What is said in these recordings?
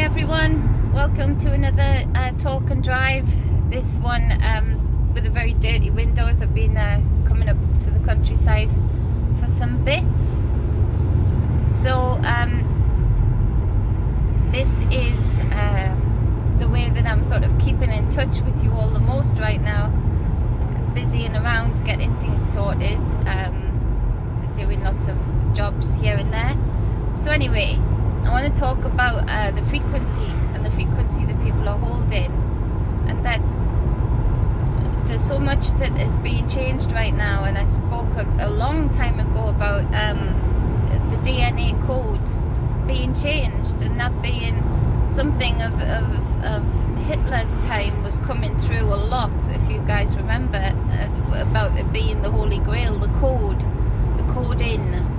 everyone, welcome to another talk and drive. This one with a very dirty windows. I've been coming up to the countryside for some bits. So this is the way that I'm sort of keeping in touch with you all the most right now. Busy and around getting things sorted, doing lots of jobs here and there. So anyway, I want to talk about the frequency and the frequency that people are holding, and that there's so much that is being changed right now. And I spoke a long time ago about the DNA code being changed, and that being something of Hitler's time was coming through a lot. If you guys remember about it being the Holy Grail, the code in.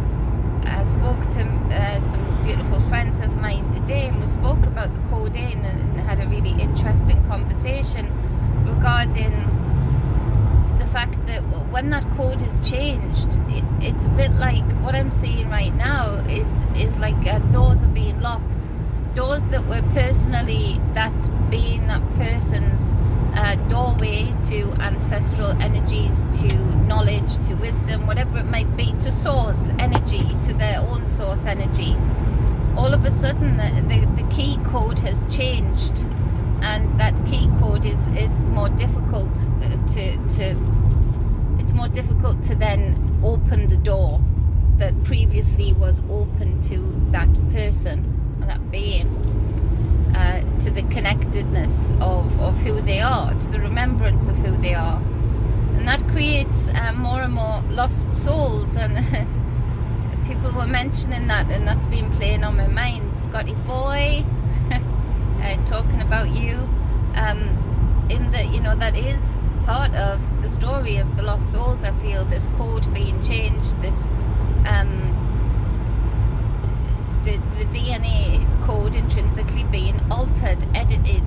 I spoke to some beautiful friends of mine today, and we spoke about the code in and had a really interesting conversation regarding the fact that when that code is changed, it's a bit like what I'm seeing right now is like doors are being locked. Doors that were personally that person's doorway to ancestral energies, to knowledge, to wisdom, whatever it might be, to source energy, to their own source energy. All of a sudden the key code has changed, and that key code is more difficult it's more difficult to then open the door that previously was open to that person, that being. To the connectedness of who they are, to the remembrance of who they are. And that creates more and more lost souls, and people were mentioning that, and that's been playing on my mind. Scotty boy, talking about you, in that, you know, that is part of the story of the lost souls. I feel this code being changed, this the DNA code intrinsically being altered, edited,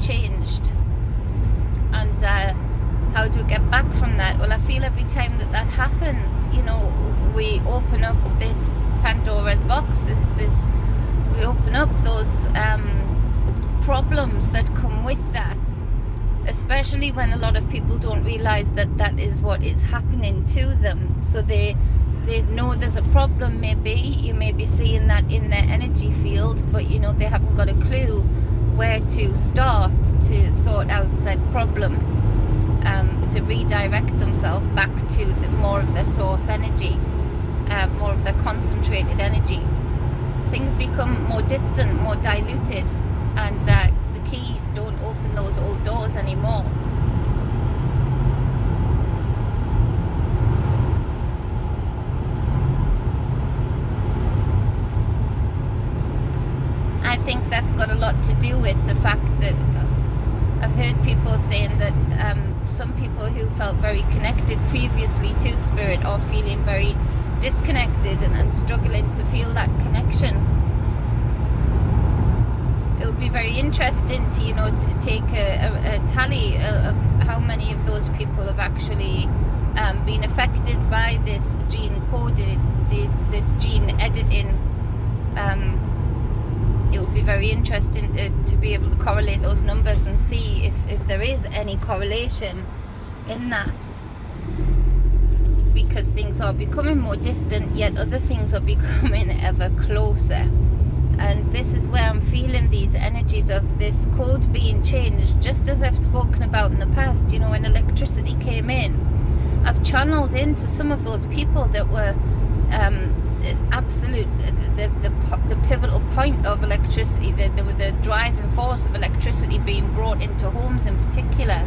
changed. And how do we get back from that? Well, I feel every time that happens, you know, we open up this Pandora's box, we open up those problems that come with that, especially when a lot of people don't realize that is what is happening to them. So they know there's a problem. Maybe you may be seeing that in their energy field, but you know, they haven't got a clue where to start to sort out said problem, to redirect themselves back to more of their source energy, more of their concentrated energy. Things become more distant, more diluted, and the keys don't open those old doors anymore. I think that's got a lot to do with the fact that I've heard people saying that some people who felt very connected previously to spirit are feeling very disconnected and struggling to feel that connection. It would be very interesting to, you know, take a tally of how many of those people have actually been affected by this gene coded, this gene editing. It would be very interesting to be able to correlate those numbers and see if there is any correlation in that, because things are becoming more distant, yet other things are becoming ever closer. And this is where I'm feeling these energies of this code being changed, just as I've spoken about in the past. You know, when electricity came in, I've channeled into some of those people that were absolute the pivotal point of electricity, the driving force of electricity being brought into homes in particular.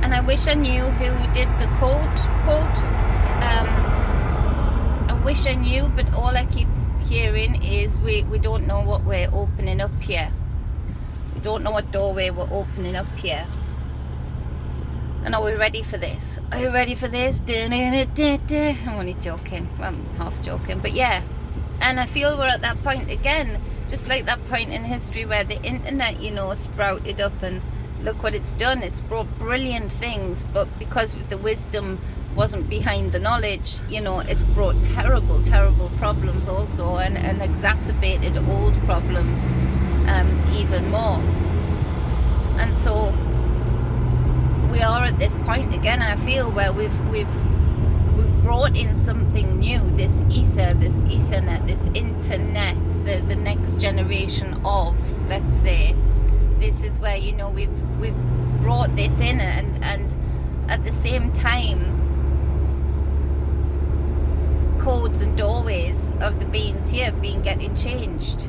And I wish I knew who did the quote. I wish I knew, but all I keep hearing is we don't know what we're opening up here. We don't know what doorway we're opening up here. And are we ready for this? Are you ready for this? I'm only joking. Well, I'm half joking, but yeah. And I feel we're at that point again, just like that point in history where the internet, you know, sprouted up, and look what it's done. It's brought brilliant things, but because the wisdom wasn't behind the knowledge, you know, it's brought terrible, terrible problems also, and exacerbated old problems even more. And so we are at this point again, I feel, where we've brought in something new, this ether, this ethernet, this internet, the next generation of, let's say. This is where, you know, we've brought this in, and at the same time, codes and doorways of the beings here have been getting changed.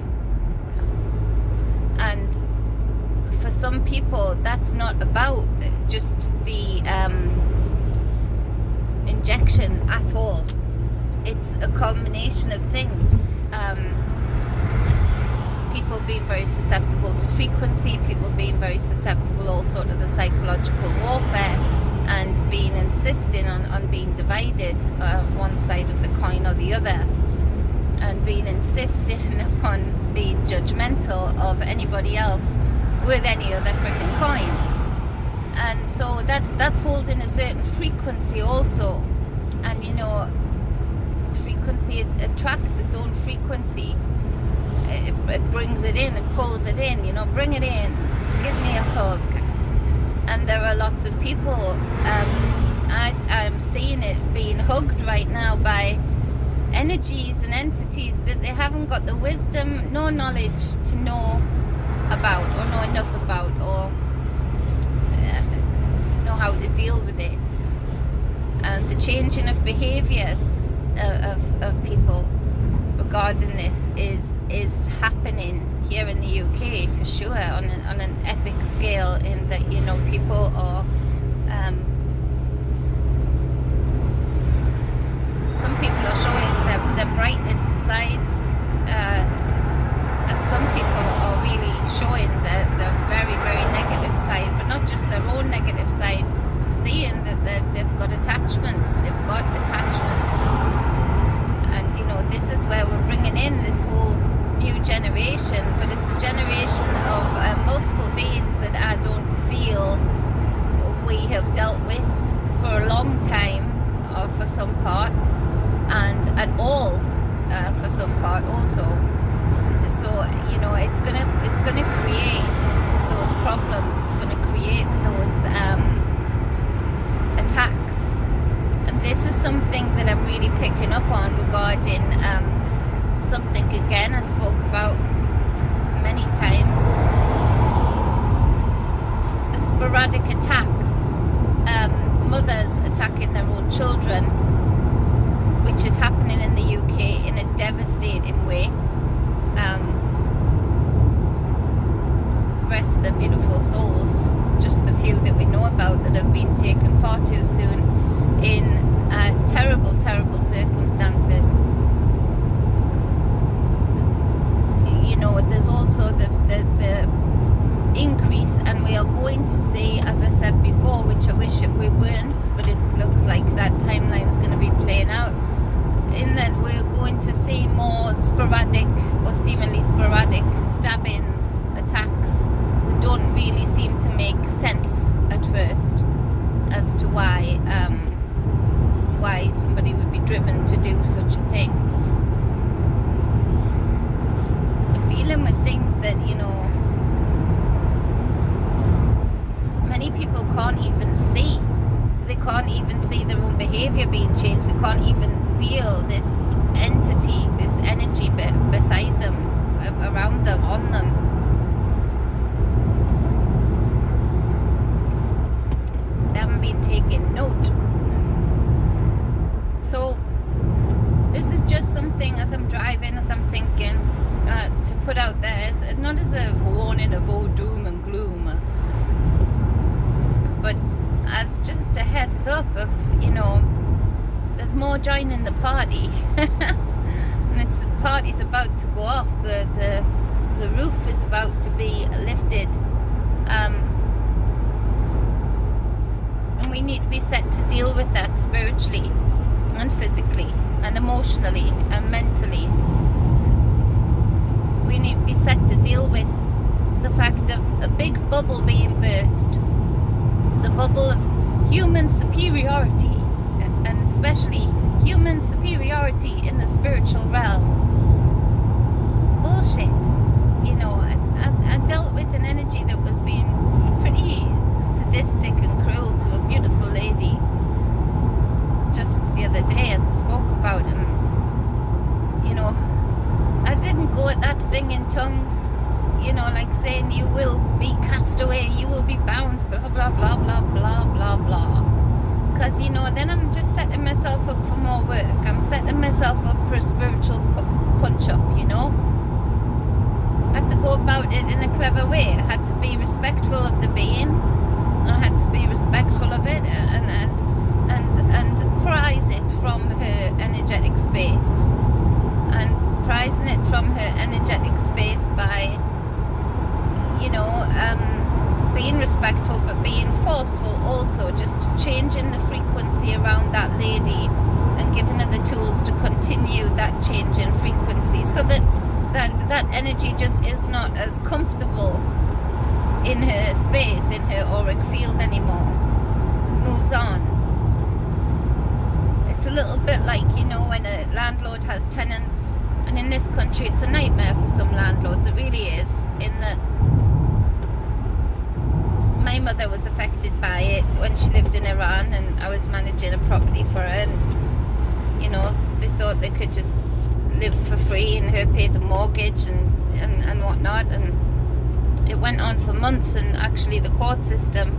And for some people, that's not about just the injection at all. It's a combination of things. People being very susceptible to frequency, people being very susceptible also to the psychological warfare, and being insisting on being divided, one side of the coin or the other, and being insisting upon being judgmental of anybody else with any other freaking coin. And so that's holding a certain frequency also. And you know, frequency attracts its own frequency. It brings it in, it pulls it in, you know, bring it in, give me a hug. And there are lots of people, I'm seeing it being hugged right now by energies and entities that they haven't got the wisdom nor knowledge to know about, or know enough about, or know how to deal with it. And the changing of behaviours of people regarding this is happening here in the UK for sure, on an epic scale, in that, you know, people are some people are showing their brightest sides, and some people are really showing their very, very negative side, but not just their own negative side. I'm seeing that they've got attachments, and you know, this is where we're bringing in this whole new generation, but it's a generation of multiple beings that I don't feel we have dealt with for a long time, or for some part, and at all for some part also. So you know, it's gonna create those problems. It's gonna create those attacks, and this is something that I'm really picking up on regarding something again I spoke about many times: the sporadic attacks, mothers attacking their own children, which is happening in the UK in a devastating way. Rest their beautiful souls, just the few that we know about that have been taken far too soon in terrible, terrible circumstances. You know, there's also the increase, and we are going to see, as I said before, which I wish we weren't, but it looks like that timeline is going to be playing out, in that we're going to see more sporadic, or seemingly sporadic, stabbings, attacks that don't really seem to make sense at first as to why somebody would be driven to do such a thing. We're dealing with things that, you know, many people can't even see. They can't even see their own behavior being changed. They can't even feel this entity, this energy beside them, around them, on them. They haven't been taking note. So this is just something, as I'm driving, as I'm thinking, to put out there, not as a warning of all doom and gloom, but as just a heads up of, you know, there's more joining the party. And the party's about to go off. The roof is about to be lifted, and we need to be set to deal with that spiritually and physically and emotionally and mentally. We need to be set to deal with the fact of a big bubble being burst, the bubble of human superiority, and especially human superiority in the spiritual realm. Bullshit. You know, I dealt with an energy that was being pretty sadistic and cruel to a beautiful lady just the other day, as I spoke about, and you know, I didn't go at that thing in tongues, you know, like saying you will be cast away, you will be bound, blah blah blah blah blah blah blah, because you know, then I'm just setting myself up for more work. I'm setting myself up for a spiritual punch up, you know. I had to go about it in a clever way. I had to be respectful of the being. I had to be respectful of it and prize it from her energetic space. And prizing it from her energetic space by, you know, being respectful but being forceful also, just changing the frequency around that lady and giving her the tools to continue that change in frequency, so that energy just is not as comfortable in her space, in her auric field anymore. It moves on. It's a little bit like, you know, when a landlord has tenants, and in this country it's a nightmare for some landlords, it really is, in that my mother was affected by it when she lived in Iran, and I was managing a property for her, and you know, they thought they could just live for free and her pay the mortgage and whatnot, and it went on for months, and actually the court system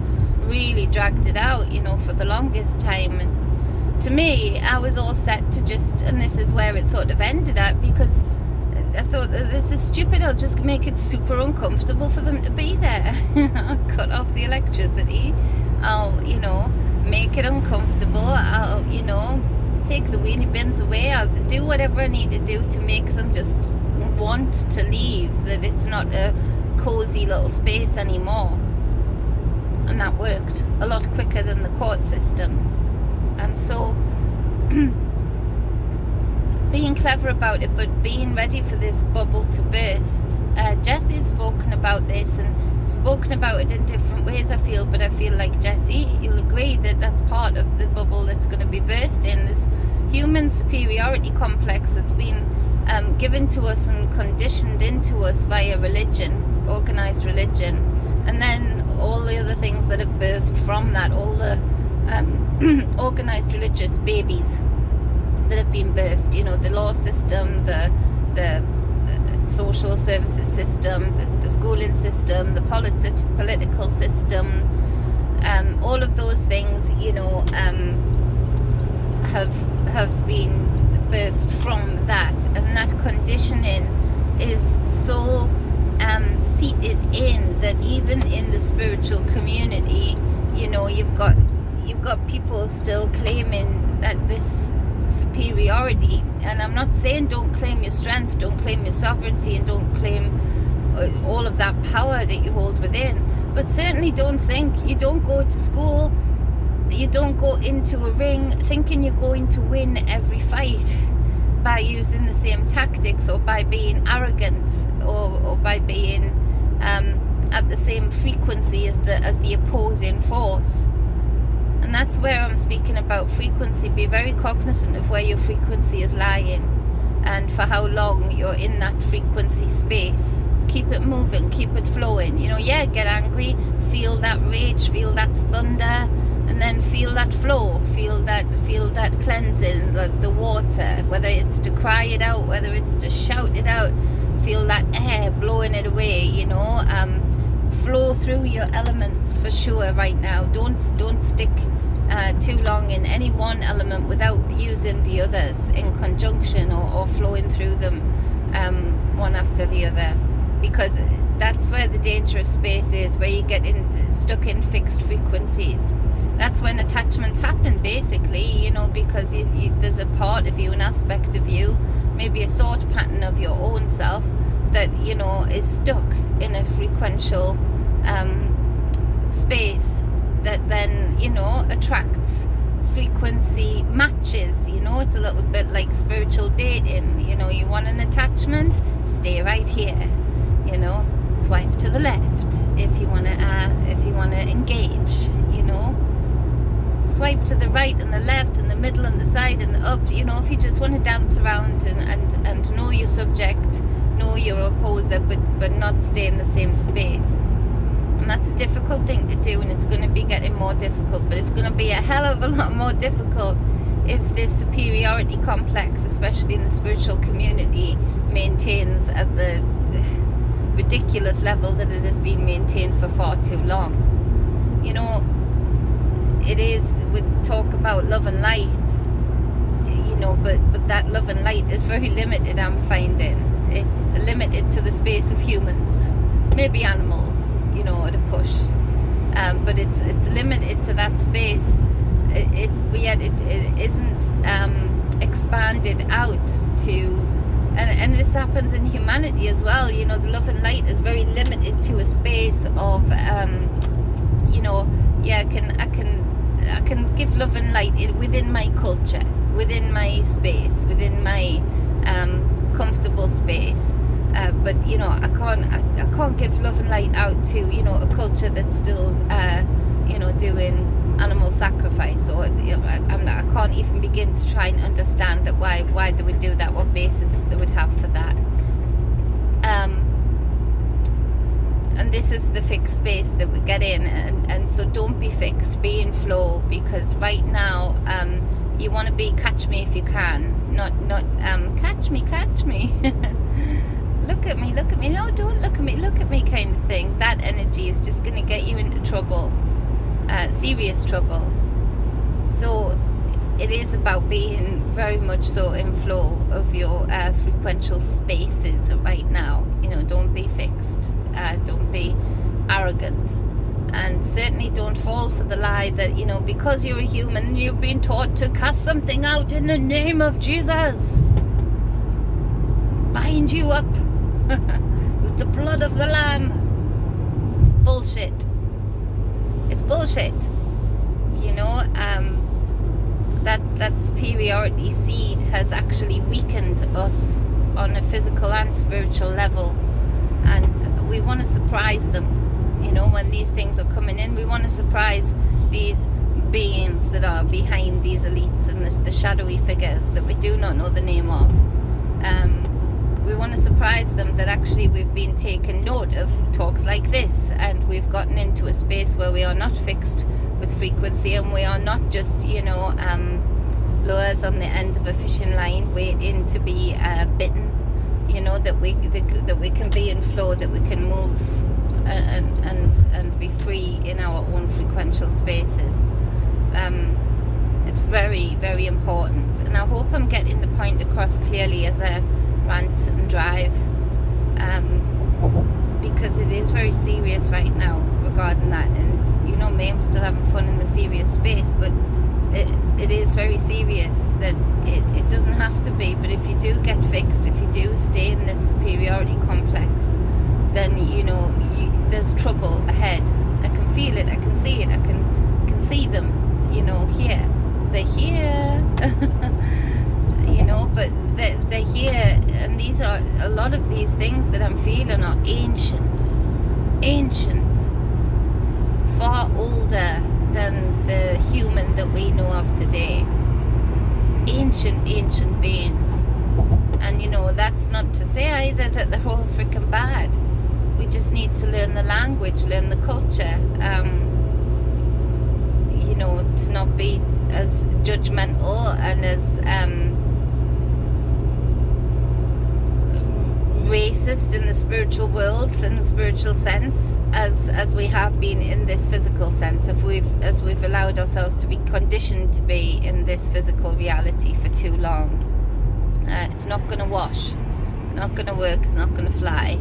really dragged it out, you know, for the longest time. And to me, I was all set to just, and this is where it sort of ended at, because I thought, this is stupid, I'll just make it super uncomfortable for them to be there. I'll cut off the electricity, I'll, you know, make it uncomfortable, I'll, you know, take the wheelie bins away, I'll do whatever I need to do to make them just want to leave, that it's not a cozy little space anymore. And that worked a lot quicker than the court system. And so being clever about it, but being ready for this bubble to burst. Jesse's spoken about this and spoken about it in different ways, I feel, but I feel like, Jesse, you'll agree that that's part of the bubble that's going to be bursting, this human superiority complex that's been given to us and conditioned into us via religion, organized religion, and then all the other things that have birthed from that, all the organized religious babies that have been birthed, you know, the law system, the social services system, the schooling system, the political system, all of those things, you know, have been birthed from that, and that conditioning is so seated in that even in the spiritual community, you know, you've got people still claiming that this superiority. And I'm not saying don't claim your strength, don't claim your sovereignty, and don't claim all of that power that you hold within, but certainly don't think, you don't go to school, you don't go into a ring thinking you're going to win every fight by using the same tactics, or by being arrogant, or by being at the same frequency as the opposing force. And that's where I'm speaking about frequency. Be very cognizant of where your frequency is lying and for how long you're in that frequency space. Keep it moving, keep it flowing. You know, yeah, get angry, feel that rage, feel that thunder, and then feel that flow, feel that cleansing, the water, whether it's to cry it out, whether it's to shout it out, feel that air blowing it away, you know. Flow through your elements for sure right now. Don't stick too long in any one element without using the others in conjunction, or flowing through them one after the other, because that's where the dangerous space is, where you get stuck in fixed frequencies. That's when attachments happen, basically, you know, because there's a part of you, an aspect of you, maybe a thought pattern of your own self that, you know, is stuck in a frequential space that then, you know, attracts frequency matches. You know, it's a little bit like spiritual dating. You know, you want an attachment, stay right here, you know, swipe to the left if you want to engage, you know. swipe to the right and the left and the middle and the side and the up. You know, if you just want to dance around and know your subject, know your opposer, but not stay in the same space. And that's a difficult thing to do, and it's going to be getting more difficult, but it's going to be a hell of a lot more difficult if this superiority complex, especially in the spiritual community, maintains at the ridiculous level that it has been maintained for far too long. You know, it is, we talk about love and light, you know, but that love and light is very limited, I'm finding. It's limited to the space of humans, maybe animals, you know, at a push, but it's limited to that space. Yet it isn't expanded out to, and this happens in humanity as well. You know, the love and light is very limited to a space of, you know, yeah, I can give love and light within my culture, within my space, within my comfortable space. But you know, I can't give love and light out to, you know, a culture that's still, you know, doing animal sacrifice, or I can't even begin to try and understand that why they would do that, what basis they would have for that. And this is the fixed space that we get in, and so don't be fixed, be in flow, because right now you want to be catch me if you can, not catch me look at me, no, don't look at me kind of thing. That energy is just going to get you into trouble, serious trouble. So it is about being very much so in flow of your frequential spaces right now. You know, don't be fixed, don't be arrogant, and certainly don't fall for the lie that, you know, because you're a human, you've been taught to cast something out in the name of Jesus, bind you up with the blood of the Lamb. Bullshit. It's bullshit. You know, that superiority seed has actually weakened us on a physical and spiritual level, and we want to surprise them. You know, when these things are coming in, we want to surprise these beings that are behind these elites and the shadowy figures that we do not know the name of. We want to surprise them that actually we've been taken note of talks like this, and we've gotten into a space where we are not fixed with frequency, and we are not just, you know, lures on the end of a fishing line waiting to be bitten. You know, that we can be in flow, that we can move and be free in our own frequential spaces. It's very, very important, and I hope I'm getting the point across clearly as I rant and drive, because it is very serious right now regarding that. And you know me, I'm still having fun in the serious space, but it is very serious that it doesn't have to be. But if you do get fixed, if you do stay in this superiority complex, then you know there's trouble ahead. I can feel it, I can see it, I can see them, you know, here. They're here. You know, but they're here, and these are, a lot of these things that I'm feeling are ancient, far older than the human that we know of today. Ancient beings. And you know, that's not to say either that they're all freaking bad. We just need to learn the language, learn the culture, you know, to not be as judgmental and as racist in the spiritual worlds, in the spiritual sense, as we have been in this physical sense, as we've allowed ourselves to be conditioned to be in this physical reality for too long. It's not going to wash, it's not going to work, it's not going to fly.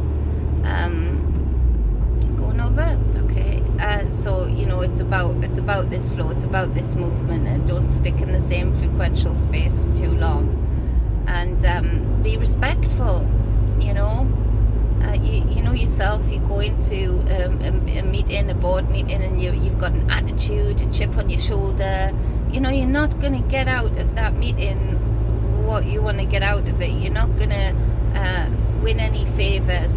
Going over, okay. So you know, it's about this flow, it's about this movement, and don't stick in the same frequential space for too long, and be respectful. You know, you know yourself. You go into a meeting, a board meeting, and you've got an attitude, a chip on your shoulder. You know, you're not going to get out of that meeting what you want to get out of it. You're not going to win any favors.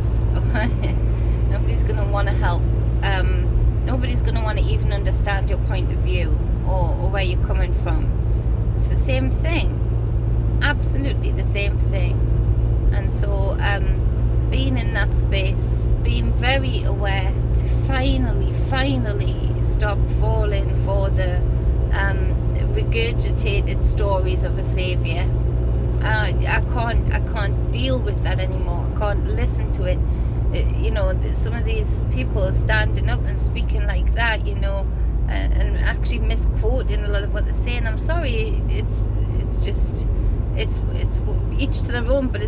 Nobody's going to want to help. Nobody's going to want to even understand your point of view, or where you're coming from. It's the same thing, absolutely the same thing. And so being in that space, being very aware to finally stop falling for the regurgitated stories of a saviour. I can't deal with that anymore. I can't listen to it. Some of these people standing up and speaking like that, and actually misquoting a lot of what they're saying. I'm sorry, it's just each to their own, but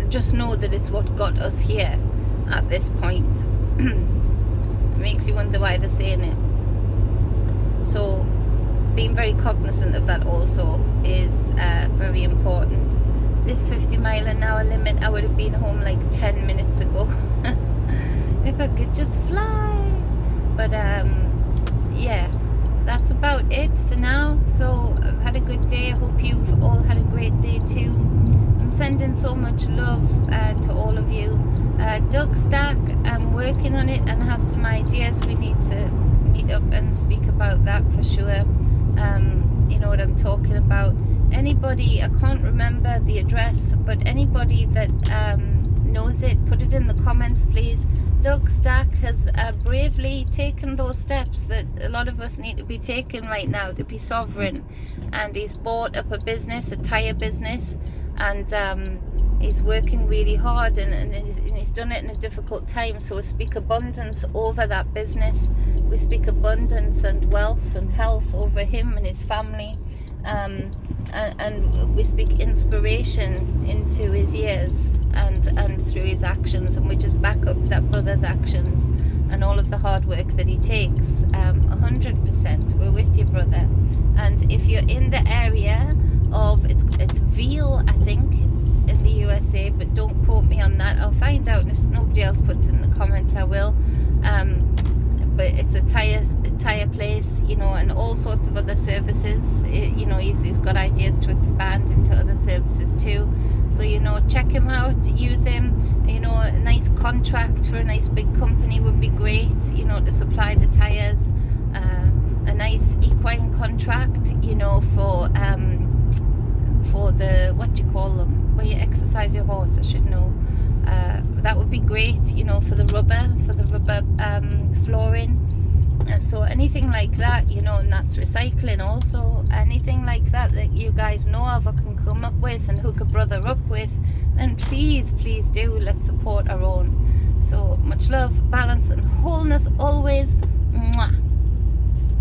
just know that it's what got us here at this point. It makes you wonder why they're saying it. So being very cognizant of that also is very important. This 50-mile-an-hour limit, I would have been home like 10 minutes ago if I could just fly. But yeah, that's about it for now. So I've had a good day. I hope you've all had a great day too. I'm sending so much love to all of you. Doug Stack, I'm working on it and have some ideas. We need to meet up and speak about that for sure. You know what I'm talking about. Anybody, I can't remember the address, but anybody that knows it, put it in the comments please. Doug Stack has bravely taken those steps that a lot of us need to be taking right now to be sovereign, and he's bought up a business, a tire business, and he's working really hard, and he's done it in a difficult time. So we speak abundance over that business, we speak abundance and wealth and health over him and his family, and we speak inspiration into his ears and through his actions, and we just back up that brother's actions and all of the hard work that he takes. 100%, we're with you, brother. And if you're in the area of it's Veal, I think, in the USA, but don't quote me on that. I'll find out, and if nobody else puts it in the comments, I will. But it's a tire place, and all sorts of other services. He's got ideas to expand into other services too. So check him out, use him. A nice contract for a nice big company would be great. To supply the tires. A nice equine contract, for the, what do you call them, where you exercise your horse, I should know. That would be great, for the rubber flooring. So anything like that, and that's recycling also. Anything like that you guys know of or can come up with and hook a brother up with, then please do. Let's support our own. So much love, balance and wholeness always. Mwah.